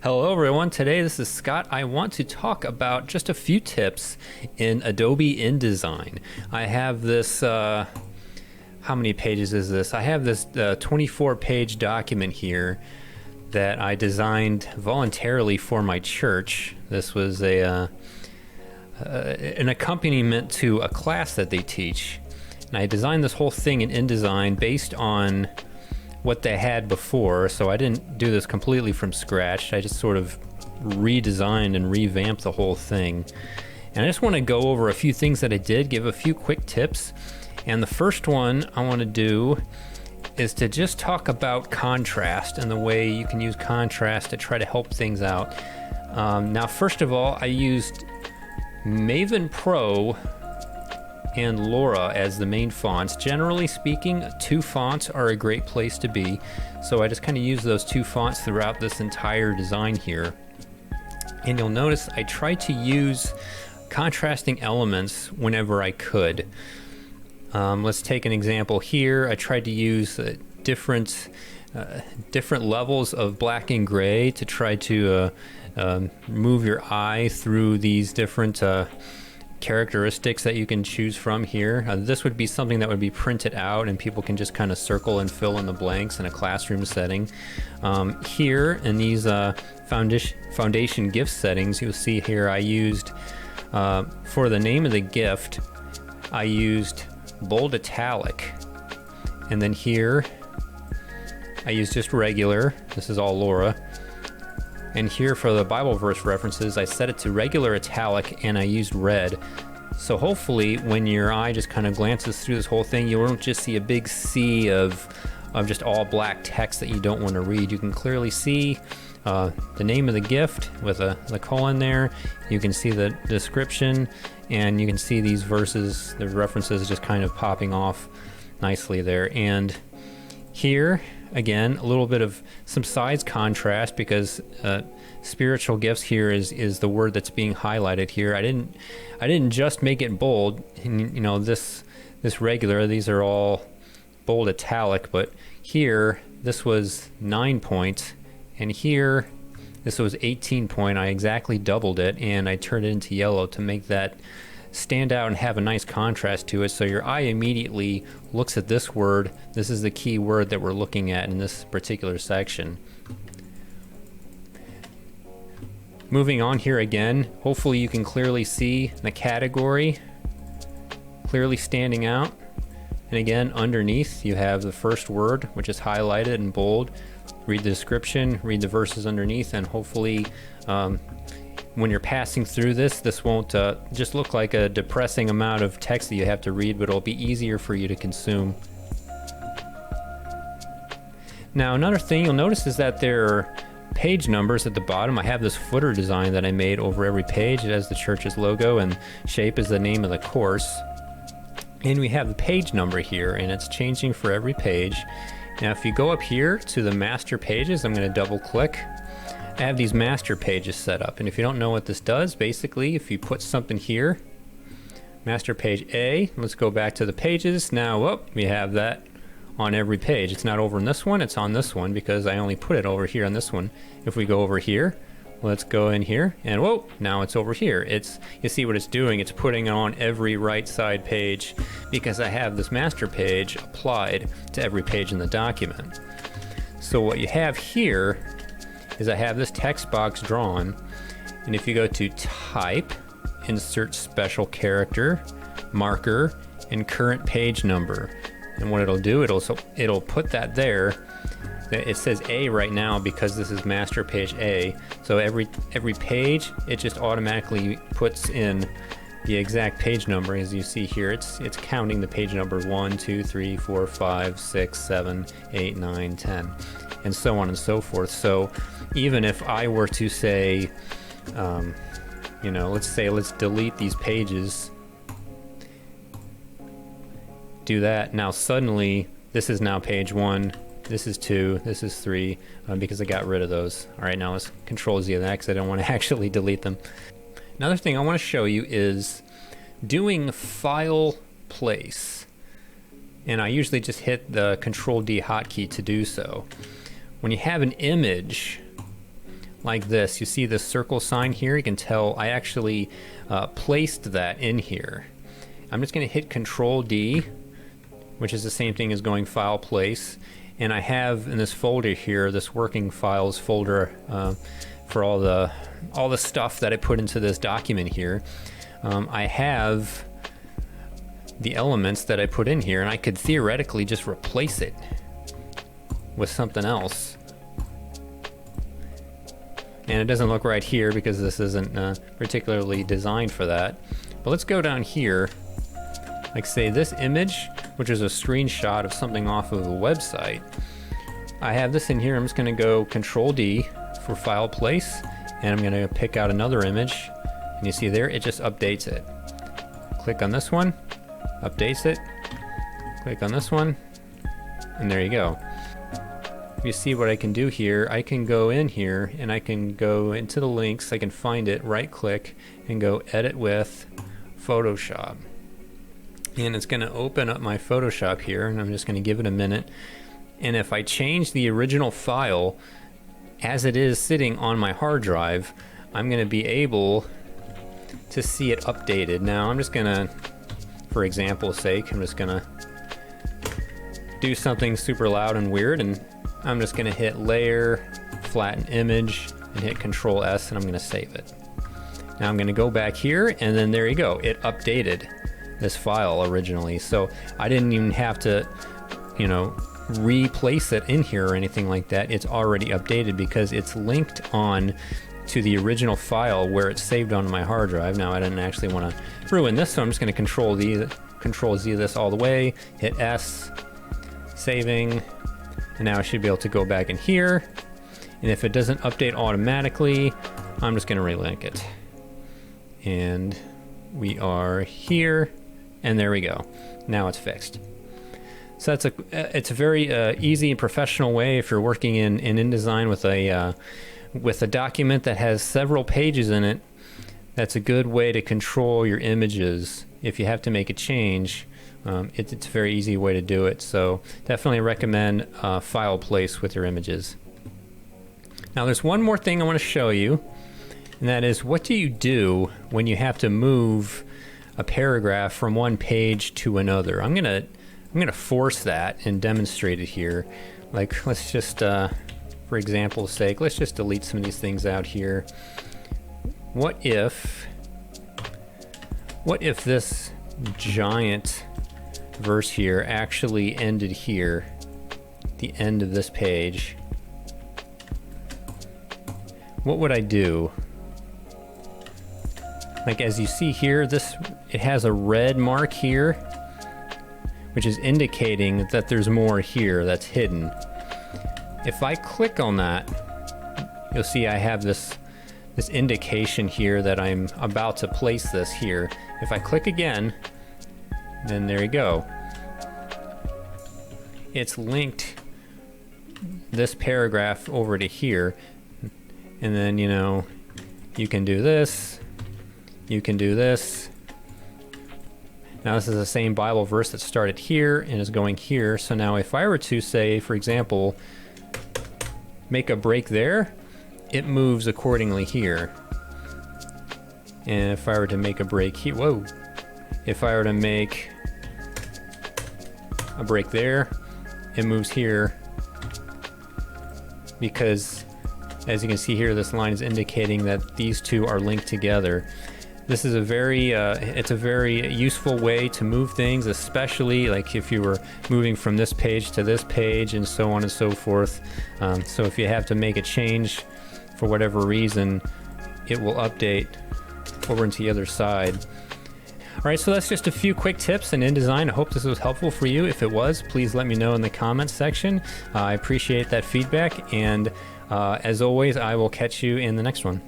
Hello everyone, today this is Scott. I want to talk about just a few tips in Adobe InDesign. I have this, how many pages is this? I have this 24-page document here that I designed voluntarily for my church. This was an accompaniment to a class that they teach. And I designed this whole thing in InDesign based on what they had before, so I didn't do this completely from scratch. I just sort of redesigned and revamped the whole thing. And I just want to go over a few things that I did, give a few quick tips. And the first one I want to do is to just talk about contrast and the way you can use contrast to try to help things out. Now, first of all, I used Maven Pro and Laura as the main fonts. Generally speaking, two fonts are a great place to be, so I just kind of use those two fonts throughout this entire design here. And you'll notice I try to use contrasting elements whenever I could. Let's take an example here. I tried to use different levels of black and gray to try to move your eye through these different characteristics that you can choose from here. This would be something that would be printed out and people can just kind of circle and fill in the blanks in a classroom setting. Here in these foundation gift settings, you'll see here I used, for the name of the gift, I used bold italic. And then here, I used just regular. This is all Laura. And here for the Bible verse references, I set it to regular italic and I used red. So hopefully when your eye just kind of glances through this whole thing, you won't just see a big sea of just all black text that you don't want to read. You can clearly see the name of the gift with the colon there. You can see the description and you can see these verses, the references just kind of popping off nicely there. And here, again, a little bit of some size contrast because spiritual gifts here is the word that's being highlighted here. I didn't just make it bold. And, you know, this regular, these are all bold italic, but here this was 9 points, and here this was 18 point. I exactly doubled it, and I turned it into yellow to make that stand out and have a nice contrast to it, so your eye immediately looks at this word. This is the key word that we're looking at in this particular section. Moving on here again, hopefully you can clearly see the category clearly standing out. And again, underneath you have the first word, which is highlighted in bold. Read the description, read the verses underneath, and hopefully when you're passing through this won't just look like a depressing amount of text that you have to read, but it'll be easier for you to consume. Now, another thing you'll notice is that there are page numbers at the bottom. I have this footer design that I made over every page. It has the church's logo, and shape is the name of the course. And we have the page number here, and it's changing for every page. Now, if you go up here to the master pages, I'm going to double click. I have these master pages set up, and if you don't know what this does, basically if you put something here, master page A, let's go back to the pages. Now, we have that on every page. It's not over in this one, it's on this one because I only put it over here on this one. If we go over here, let's go in here, and now it's over here. You see what it's doing, it's putting it on every right side page because I have this master page applied to every page in the document. So what you have here is I have this text box drawn, and if you go to type, insert special character, marker, and current page number, and what it'll do, it'll put that there. It says A right now because this is master page A, so every page it just automatically puts in the exact page number. As you see here, it's counting the page number 1, 2, 3, 4, 5, 6, 7, 8, 9, 10, and so on and so forth. So even if I were to say, let's delete these pages, do that. Now suddenly this is now page 1, this is 2, this is 3, because I got rid of those. All right, now let's Control Z that because I don't want to actually delete them. Another thing I want to show you is doing file place, and I usually just hit the Control D hotkey to do so. When you have an image like this. You see the circle sign here? You can tell I actually placed that in here. I'm just going to hit Control D, which is the same thing as going File, Place, and I have in this folder here, this Working Files folder, for all the stuff that I put into this document here. I have the elements that I put in here, and I could theoretically just replace it with something else. And it doesn't look right here because this isn't particularly designed for that. But let's go down here, like say this image, which is a screenshot of something off of a website. I have this in here. I'm just going to go Control D for File, Place, and I'm going to pick out another image, and you see there it just updates it. Click on this one, updates it, click on this one, and there you go. If you see what I can do here, I can go in here and I can go into the links, I can find it, right click, and go Edit with Photoshop. And it's going to open up my Photoshop here, and I'm just going to give it a minute. And if I change the original file as it is sitting on my hard drive, I'm going to be able to see it updated. Now I'm just going to, for example's sake, I'm just going to do something super loud and weird, and I'm just going to hit Layer, Flatten Image, and hit Control S, and I'm going to save it. Now I'm going to go back here, and then there you go. It updated this file originally, so I didn't even have to, you know, replace it in here or anything like that. It's already updated because it's linked on to the original file where it's saved on my hard drive. Now I didn't actually want to ruin this, so I'm just going to Control Z this all the way, hit S, saving, and now I should be able to go back in here, and if it doesn't update automatically, I'm just going to relink it. And we are here, and there we go. Now it's fixed. So it's a very easy and professional way if you're working in InDesign with a document that has several pages in it. That's a good way to control your images. If you have to make a change, it's a very easy way to do it. So definitely recommend File, Place with your images. Now there's one more thing I want to show you, and that is, what do you do when you have to move a paragraph from one page to another? I'm gonna force that and demonstrate it here. Like, let's just, for example's sake, let's just delete some of these things out here. What if this giant verse here actually ended here, the end of this page? What would I do? Like, as you see here, it has a red mark here, which is indicating that there's more here that's hidden. If I click on that, you'll see I have this indication here that I'm about to place this here. If I click again, then there you go. It's linked this paragraph over to here, and then, you know, you can do this, you can do this. Now this is the same Bible verse that started here and is going here. So now if I were to say, for example, make a break there, it moves accordingly here. And if I were to make a break here, whoa. If I were to make a break there, it moves here. Because as you can see here, this line is indicating that these two are linked together. This is a very, it's a very useful way to move things, especially like if you were moving from this page to this page and so on and so forth. So if you have to make a change for whatever reason, it will update over into the other side. All right, so that's just a few quick tips in InDesign. I hope this was helpful for you. If it was, please let me know in the comments section. I appreciate that feedback, and as always, I will catch you in the next one.